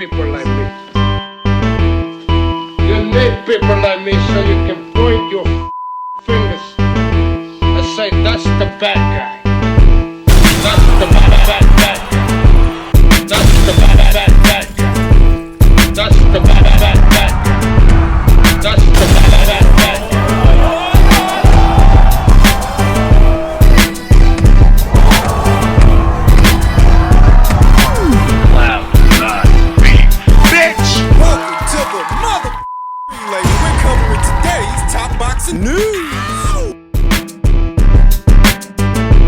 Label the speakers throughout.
Speaker 1: people like me. You need people like me so you can point your fingers and say, that's the bad guy. That's the bad guy. That's the bad guy. That's the bad guy. That's the bad guy.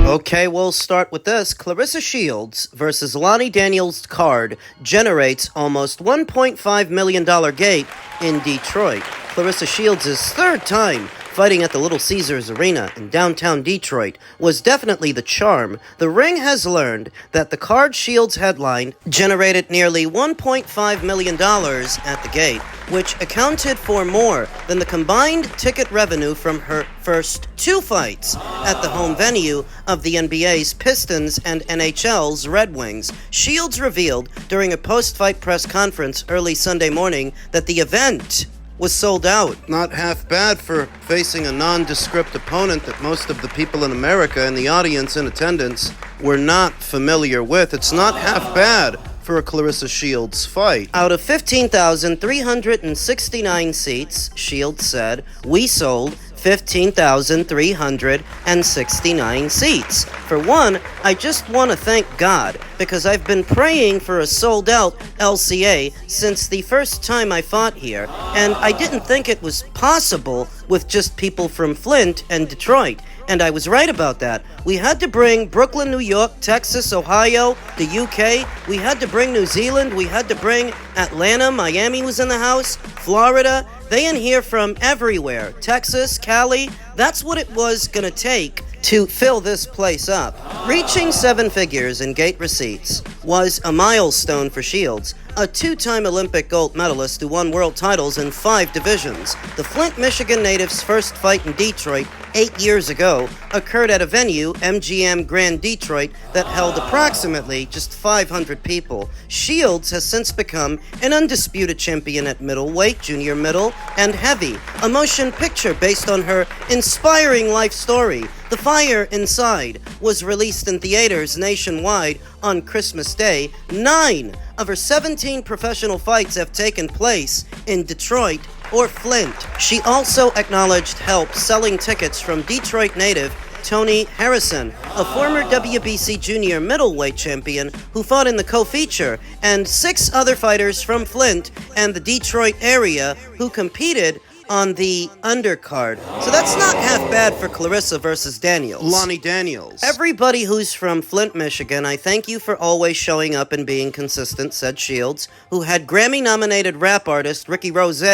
Speaker 2: Okay, we'll start with this. Claressa Shields versus Lonnie Daniels card generates almost $1.5 million gate in Detroit. Claressa Shields' third time fighting at the Little Caesars Arena in downtown Detroit was definitely the charm. The ring has learned that the card Shields headlined generated nearly $1.5 million at the gate, which accounted for more than the combined ticket revenue from her first two fights at the home venue of the NBA's Pistons and NHL's Red Wings. Shields revealed during a post-fight press conference early Sunday morning that the event was sold out. Not half bad for facing a nondescript opponent that most of the people in America and the audience in attendance were not familiar with. It's not half bad for a Claressa Shields fight. Out of 15,369 seats, Shields said, we sold 15,369 seats. For one, I just want to thank God, because I've been praying for a sold-out LCA since the first time I fought here, and I didn't think it was possible with just people from Flint and Detroit. And I was right about that. We had to bring Brooklyn, New York, Texas, Ohio, the UK. We had to bring New Zealand. We had to bring Atlanta. Miami was in the house. Florida. They in here from everywhere. Texas, Cali. That's what it was going to take to fill this place up. Reaching seven figures in gate receipts was a milestone for Shields, a two-time Olympic gold medalist who won world titles in 5 divisions. The Flint, Michigan native's first fight in Detroit 8 years ago occurred at a venue, MGM Grand Detroit, that held approximately just 500 people. Shields has since become an undisputed champion at middleweight, junior middle, and heavy, a motion picture based on her inspiring life story. The Fire Inside was released in theaters nationwide on Christmas Day. 9 of her 17 professional fights have taken place in Detroit or Flint. She also acknowledged help selling tickets from Detroit native Tony Harrison, a former WBC junior middleweight champion who fought in the co-feature, and 6 other fighters from Flint and the Detroit area who competed on the undercard. So that's not half bad for Claressa versus Daniels. Lonnie Daniels. Everybody who's from Flint, Michigan, I thank you for always showing up and being consistent, said Shields, who had Grammy-nominated rap artist Ricky Rose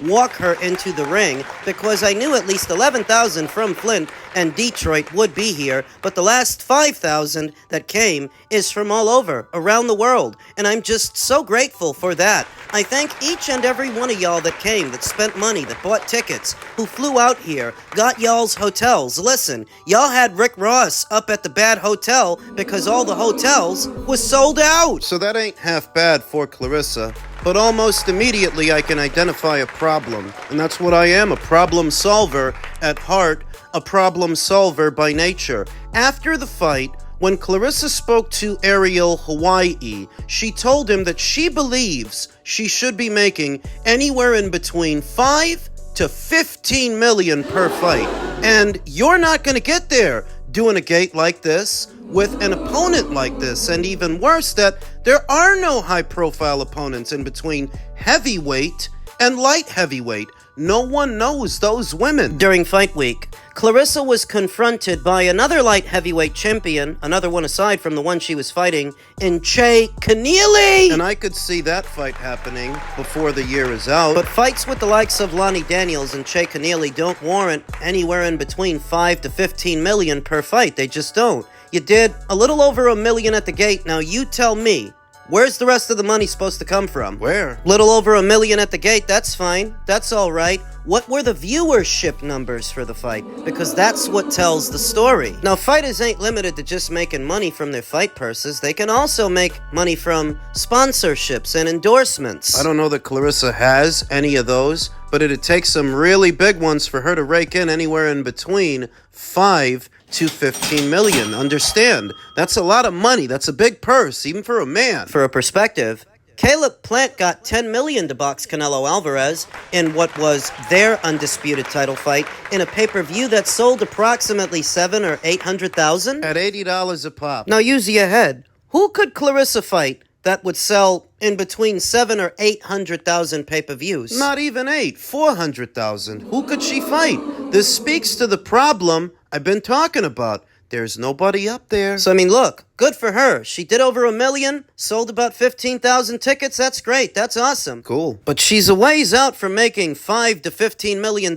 Speaker 2: walk her into the ring, because I knew at least 11,000 from Flint and Detroit would be here, but the last 5,000 that came is from all over, around the world, and I'm just so grateful for that. I thank each and every one of y'all that came, that spent money, that bought tickets, who flew out here, got y'all's hotels. Listen, y'all had Rick Ross up at the bad hotel because all the hotels was sold out. So that ain't half bad for Claressa. But almost immediately I can identify a problem, and that's what I am, a problem solver at heart, a problem solver by nature. After the fight, when Claressa spoke to Ariel Hawaii, she told him that she believes she should be making anywhere in between 5 to 15 million per fight. And you're not going to get there doing a gate like this with an opponent like this. And even worse, that there are no high-profile opponents in between heavyweight and light heavyweight. No one knows those women. During fight week, Claressa was confronted by another light heavyweight champion, another one aside from the one she was fighting, in Canelo. And I could see that fight happening before the year is out. But fights with the likes of Lonnie Daniels and Canelo don't warrant anywhere in between 5 to 15 million per fight. They just don't. You did a little over $1 million at the gate. Now you tell me, Where's the rest of the money supposed to come from?
Speaker 3: Where?
Speaker 2: Little over $1 million at the gate, that's fine. That's all right. What were the viewership numbers for the fight? Because that's what tells the story. Now, fighters ain't limited to just making money from their fight purses. They can also make money from sponsorships and endorsements.
Speaker 3: I don't know that Clarissa has any of those, but it'd take some really big ones for her to rake in anywhere in between 5 to 15 million. Understand? That's a lot of money. That's a big purse, even for a man.
Speaker 2: For a perspective, Caleb Plant got $10 million to box Canelo Alvarez in what was their undisputed title fight in a pay-per-view that sold approximately 700,000 or 800,000.
Speaker 3: At $80 a pop.
Speaker 2: Now use your head. Who could Clarissa fight that would sell in between 700,000 or 800,000 pay-per-views?
Speaker 3: Not even 400,000. Who could she fight? This speaks to the problem I've been talking about. There's nobody up there.
Speaker 2: So, I mean, look, good for her. She did over $1 million, sold about 15,000 tickets. That's great. That's awesome.
Speaker 3: Cool.
Speaker 2: But she's a ways out from making $5 to $15 million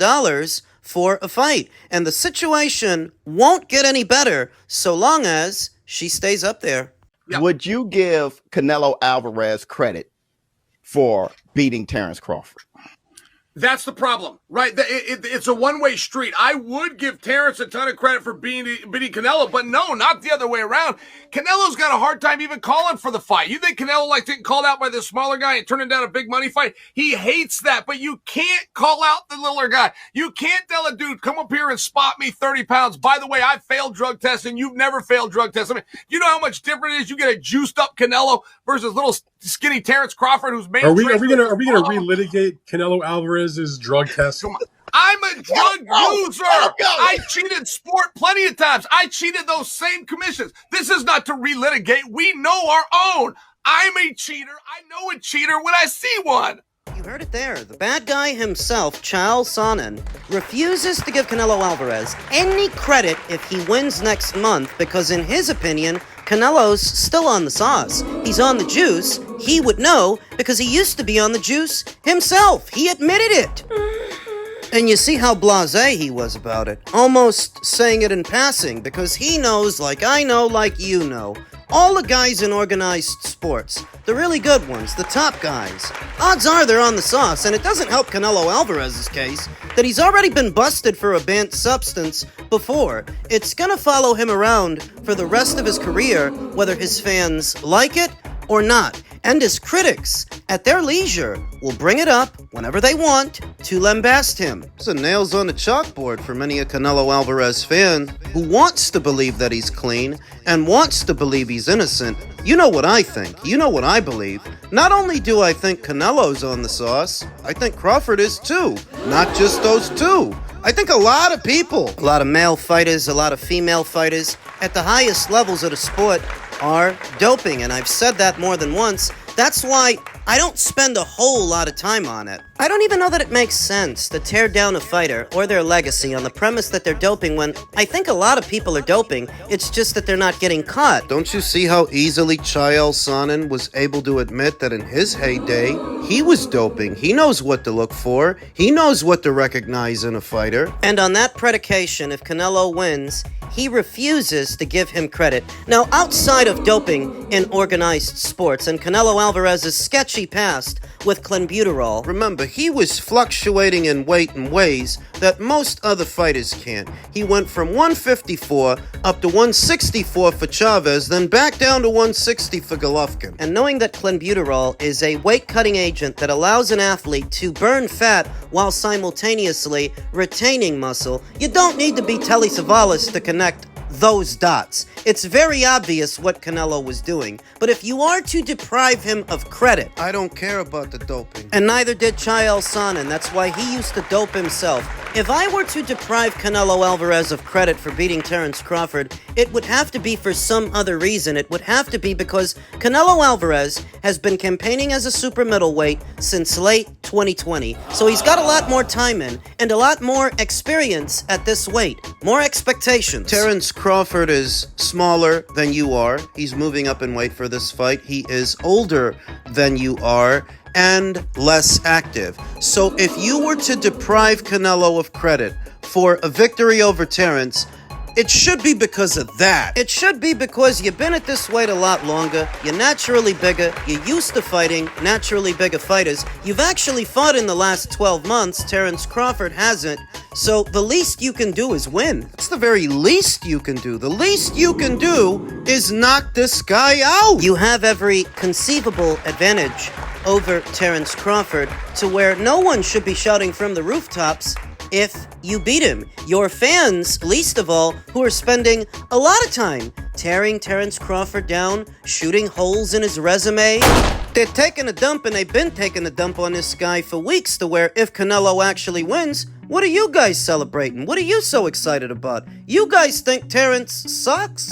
Speaker 2: for a fight. And the situation won't get any better so long as she stays up there.
Speaker 4: Yeah. Would you give Canelo Alvarez credit for beating Terrence Crawford?
Speaker 5: That's the problem, right? It's a one-way street. I would give Terrence a ton of credit for beating Canelo, but no, not the other way around. Canelo's got a hard time even calling for the fight. You think Canelo getting called out by the smaller guy and turning down a big money fight? He hates that, but you can't call out the littler guy. You can't tell a dude, come up here and spot me 30 pounds. By the way, I failed drug testing. You've never failed drug testing. I mean, you know how much different it is? You get a juiced up Canelo versus little skinny Terrence Crawford, who's made.
Speaker 6: Are we gonna relitigate Canelo Alvarez's drug test?
Speaker 5: Come on. I'm a drug user. I cheated sport plenty of times. I cheated those same commissions. This is not to relitigate. We know our own. I'm a cheater. I know a cheater when I see one.
Speaker 2: You heard it there. The bad guy himself, Sonnen, refuses to give Canelo Alvarez any credit if he wins next month because, in his opinion, Canelo's still on the sauce. He's on the juice. He would know because he used to be on the juice himself. He admitted it. And you see how blasé he was about it. Almost saying it in passing because he knows like I know like you know. All the guys in organized sports, the really good ones, the top guys, odds are they're on the sauce, and it doesn't help Canelo Alvarez's case that he's already been busted for a banned substance before. It's gonna follow him around for the rest of his career, whether his fans like it or not. And his critics, at their leisure, will bring it up whenever they want to lambast him.
Speaker 3: It's a nails on the chalkboard for many a Canelo Alvarez fan who wants to believe that he's clean and wants to believe he's innocent. You know what I think. You know what I believe. Not only do I think Canelo's on the sauce, I think Crawford is too. Not just those two. I think a lot of people,
Speaker 2: a lot of male fighters, a lot of female fighters, at the highest levels of the sport are doping, and I've said that more than once. That's why I don't spend a whole lot of time on it. I don't even know that it makes sense to tear down a fighter or their legacy on the premise that they're doping when I think a lot of people are doping. It's just that they're not getting caught.
Speaker 3: Don't you see how easily Sonnen was able to admit that in his heyday, he was doping? He knows what to look for. He knows what to recognize in a fighter.
Speaker 2: And on that predication, if Canelo wins, he refuses to give him credit. Now, outside of doping in organized sports and Canelo Alvarez's sketchy past with clenbuterol,
Speaker 3: remember, he was fluctuating in weight in ways that most other fighters can't. He went from 154 up to 164 for Chavez, then back down to 160 for Golovkin.
Speaker 2: And knowing that clenbuterol is a weight-cutting agent that allows an athlete to burn fat while simultaneously retaining muscle, you don't need to be Telly Savalas to connect those dots. It's very obvious what Canelo was doing, but if you are to deprive him of credit,
Speaker 3: I don't care about the doping.
Speaker 2: And neither did Sonnen. That's why he used to dope himself. If I were to deprive Canelo Alvarez of credit for beating Terrence Crawford, it would have to be for some other reason. It would have to be because Canelo Alvarez has been campaigning as a super middleweight since late 2020. So he's got a lot more time in and a lot more experience at this weight. More expectations.
Speaker 3: Terrence Crawford is smaller than you are. He's moving up in weight for this fight. He is older than you are and less active. So if you were to deprive Canelo of credit for a victory over Terrence, It should be because of that.
Speaker 2: It should be because you've been at this weight a lot longer, you're naturally bigger, you're used to fighting, naturally bigger fighters. You've actually fought in the last 12 months, Terence Crawford hasn't, so the least you can do is win.
Speaker 3: It's the very least you can do. The least you can do is knock this guy out.
Speaker 2: You have every conceivable advantage over Terence Crawford to where no one should be shouting from the rooftops if you beat him. Your fans, least of all, who are spending a lot of time tearing Terence Crawford down, shooting holes in his resume. They're taking a dump, and they've been taking a dump on this guy for weeks, to where if Canelo actually wins, what are you guys celebrating? What are you so excited about? You guys think Terence sucks?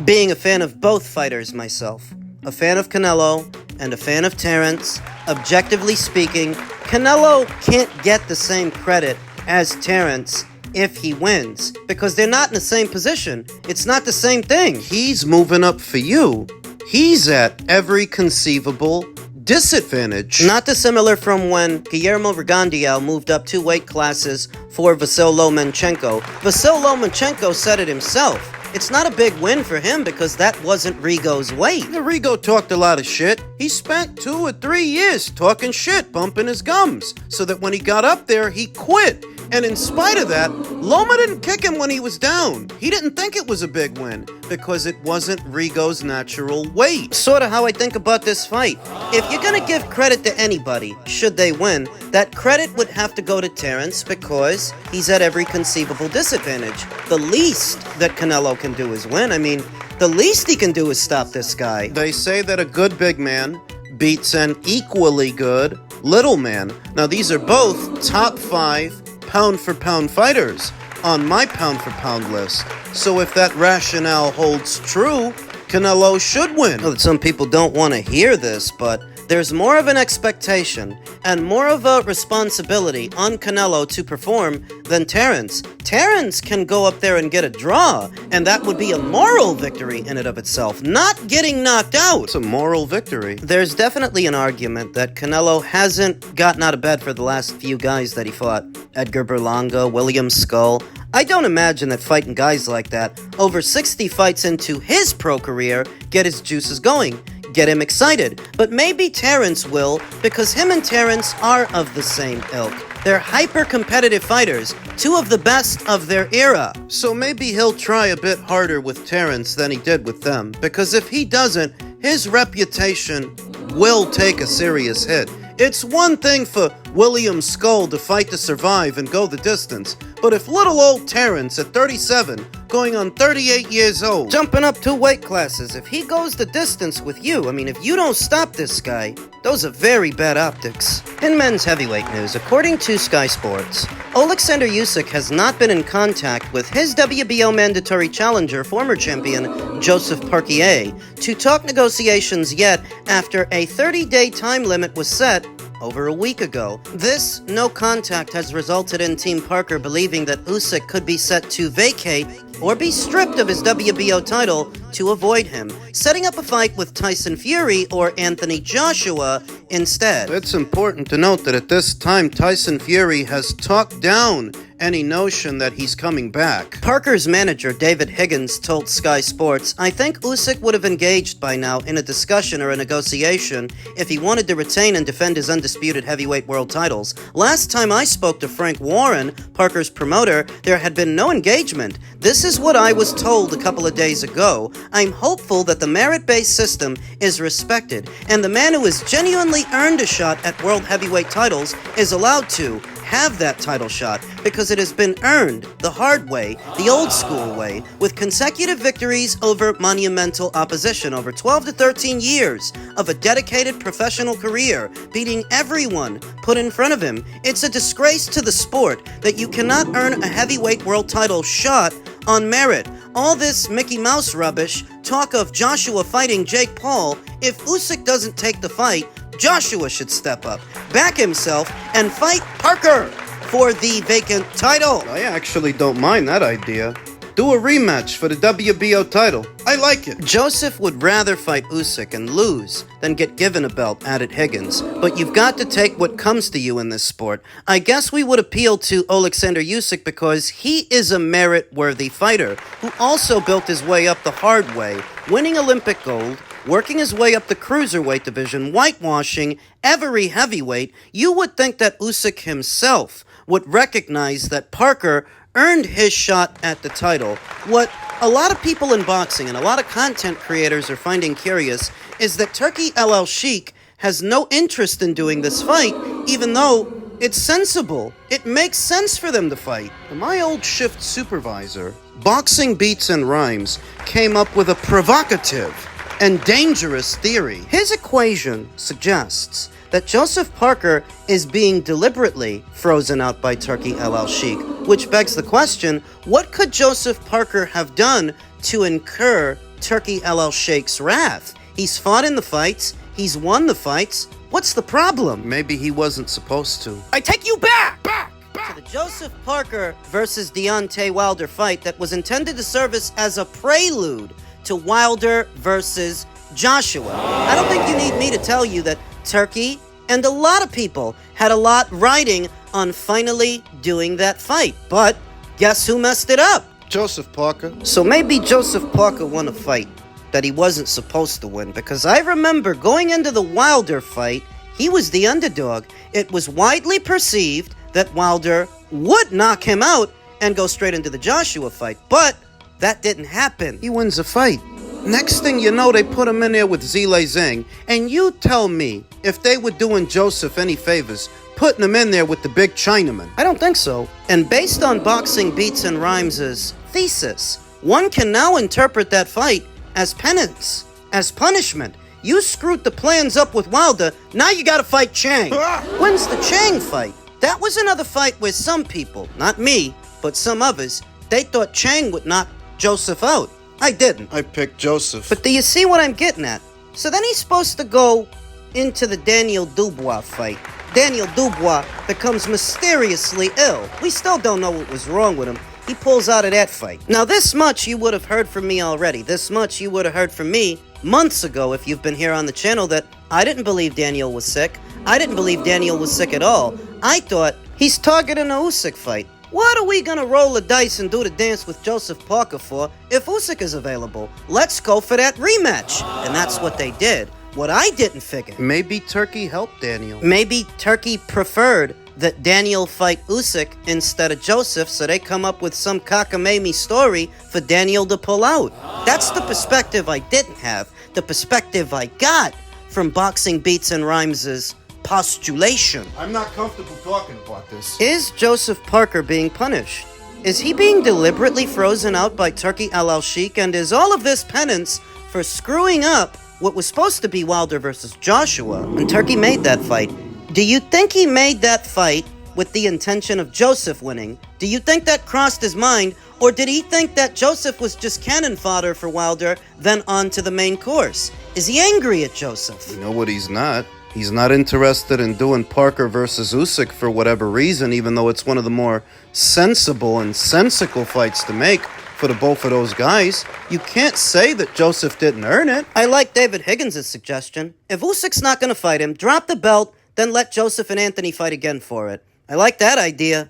Speaker 2: Being a fan of both fighters myself, a fan of Canelo and a fan of Terence, objectively speaking, Canelo can't get the same credit as Terence if he wins, because they're not in the same position. It's not the same thing.
Speaker 3: He's moving up for you. He's at every conceivable disadvantage.
Speaker 2: Not dissimilar from when Guillermo Rigondeaux moved up 2 weight classes for Vasyl Lomachenko. Vasyl Lomachenko said it himself. It's not a big win for him because that wasn't Rigo's weight.
Speaker 3: Rigo talked a lot of shit. He spent 2 or 3 years talking shit, bumping his gums, so that when he got up there, he quit. And in spite of that, Loma didn't kick him when he was down. He didn't think it was a big win because it wasn't Rigo's natural weight.
Speaker 2: Sort of how I think about this fight. If you're gonna give credit to anybody, should they win, that credit would have to go to Terence because he's at every conceivable disadvantage. The least that Canelo can do is win. I mean, the least he can do is stop this guy.
Speaker 3: They say that a good big man beats an equally good little man. Now, these are both top 5 pound-for-pound fighters on my pound-for-pound list. So if that rationale holds true, Canelo should win.
Speaker 2: Well, some people don't want to hear this, but there's more of an expectation and more of a responsibility on Canelo to perform than Terence. Terence can go up there and get a draw, and that would be a moral victory in and of itself, not getting knocked out.
Speaker 3: It's a moral victory.
Speaker 2: There's definitely an argument that Canelo hasn't gotten out of bed for the last few guys that he fought. Edgar Berlanga, William Skull. I don't imagine that fighting guys like that, over 60 fights into his pro career, get his juices going, get him excited. But maybe Terence will, because him and Terence are of the same ilk. They're hyper-competitive fighters, 2 of the best of their era.
Speaker 3: So maybe he'll try a bit harder with Terence than he did with them, because if he doesn't, his reputation will take a serious hit. It's one thing for William Skull to fight to survive and go the distance, but if little old Terence at 37, going on 38 years old,
Speaker 2: jumping up 2 weight classes, if he goes the distance with you, I mean, if you don't stop this guy, those are very bad optics. In men's heavyweight news, according to Sky Sports, Alexander Usyk has not been in contact with his WBO mandatory challenger, former champion Joseph Parquier, to talk negotiations yet after a 30-day time limit was set over a week ago. This no contact has resulted in Team Parker believing that Usyk could be set to vacate or be stripped of his WBO title to avoid him, setting up a fight with Tyson Fury or Anthony Joshua instead.
Speaker 3: It's important to note that at this time, Tyson Fury has talked down any notion that he's coming back.
Speaker 2: Parker's manager, David Higgins, told Sky Sports, "I think Usyk would have engaged by now in a discussion or a negotiation if he wanted to retain and defend his undisputed heavyweight world titles. Last time I spoke to Frank Warren, Parker's promoter, there had been no engagement. This is what I was told a couple of days ago. I'm hopeful that the merit-based system is respected, and the man who has genuinely earned a shot at world heavyweight titles is allowed to have that title shot because it has been earned the hard way, the old school way, with consecutive victories over monumental opposition over 12 to 13 years of a dedicated professional career, beating everyone put in front of him. It's a disgrace to the sport that you cannot earn a heavyweight world title shot on merit. All this Mickey Mouse rubbish, talk of Joshua fighting Jake Paul, if Usyk doesn't take the fight, Joshua should step up, back himself, and fight Parker for the vacant title."
Speaker 3: I actually don't mind that idea. Do a rematch for the WBO title. I like it.
Speaker 2: Joseph would rather fight Usyk and lose than get given a belt, added Higgins. But you've got to take what comes to you in this sport. I guess we would appeal to Alexander Usyk because he is a merit-worthy fighter who also built his way up the hard way, winning Olympic gold, working his way up the cruiserweight division, whitewashing every heavyweight. You would think that Usyk himself would recognize that Parker earned his shot at the title. What a lot of people in boxing and a lot of content creators are finding curious is that Turki El Sheikh has no interest in doing this fight, even though it's sensible. It makes sense for them to fight.
Speaker 3: My old shift supervisor, Boxing Beats and Rhymes, came up with a provocative and dangerous theory.
Speaker 2: His equation suggests that Joseph Parker is being deliberately frozen out by Turki El Sheikh, which begs the question, what could Joseph Parker have done to incur Turki El Sheikh's wrath? He's fought in the fights, he's won the fights. What's the problem?
Speaker 3: Maybe he wasn't supposed to.
Speaker 2: I take you back! To the Joseph Parker versus Deontay Wilder fight that was intended to serve as a prelude to Wilder versus Joshua. I don't think you need me to tell you that Turki and a lot of people had a lot riding on finally doing that fight. But guess who messed it up?
Speaker 3: Joseph Parker.
Speaker 2: So maybe Joseph Parker won a fight that he wasn't supposed to win, because I remember going into the Wilder fight, he was the underdog. It was widely perceived that Wilder would knock him out and go straight into the Joshua fight, but that didn't happen.
Speaker 3: He wins a fight. Next thing you know, they put him in there with Zhilei Zhang. And you tell me if they were doing Joseph any favors, putting him in there with the big Chinaman.
Speaker 2: I don't think so. And based on Boxing Beats and Rhymes' thesis, one can now interpret that fight as penance, as punishment. You screwed the plans up with Wilder, now you gotta fight Chang. When's the Chang fight? That was another fight where some people, not me, but some others, they thought Chang would knock Joseph out. I didn't.
Speaker 3: I picked Joseph.
Speaker 2: But do you see what I'm getting at? So then he's supposed to go into the Daniel Dubois fight. Daniel Dubois becomes mysteriously ill. We still don't know what was wrong with him. He pulls out of that fight. Now this much you would have heard from me already. This much you would have heard from me months ago if you've been here on the channel, that I didn't believe Daniel was sick. I didn't believe Daniel was sick at all. I thought he's targeting a Usyk fight. What are we gonna roll the dice and do the dance with Joseph Parker for if Usyk is available? Let's go for that rematch. And that's what they did. What I didn't figure.
Speaker 3: Maybe Turki helped Daniel.
Speaker 2: Maybe Turki preferred that Daniel fight Usyk instead of Joseph, so they come up with some cockamamie story for Daniel to pull out. That's the perspective I didn't have. The perspective I got from Boxing Beats and Rhymes' postulation.
Speaker 3: I'm not comfortable talking about this.
Speaker 2: Is Joseph Parker being punished? Is he being deliberately frozen out by Turki El Sheikh? And is all of this penance for screwing up what was supposed to be Wilder versus Joshua? And Turki made that fight. Do you think he made that fight with the intention of Joseph winning? Do you think that crossed his mind? Or did he think that Joseph was just cannon fodder for Wilder, then on to the main course? Is he angry at Joseph?
Speaker 3: You know what he's not? He's not interested in doing Parker versus Usyk for whatever reason, even though it's one of the more sensible and sensical fights to make for the both of those guys. You can't say that Joseph didn't earn it.
Speaker 2: I like David Higgins' suggestion. If Usyk's not going to fight him, drop the belt, then let Joseph and Anthony fight again for it. I like that idea.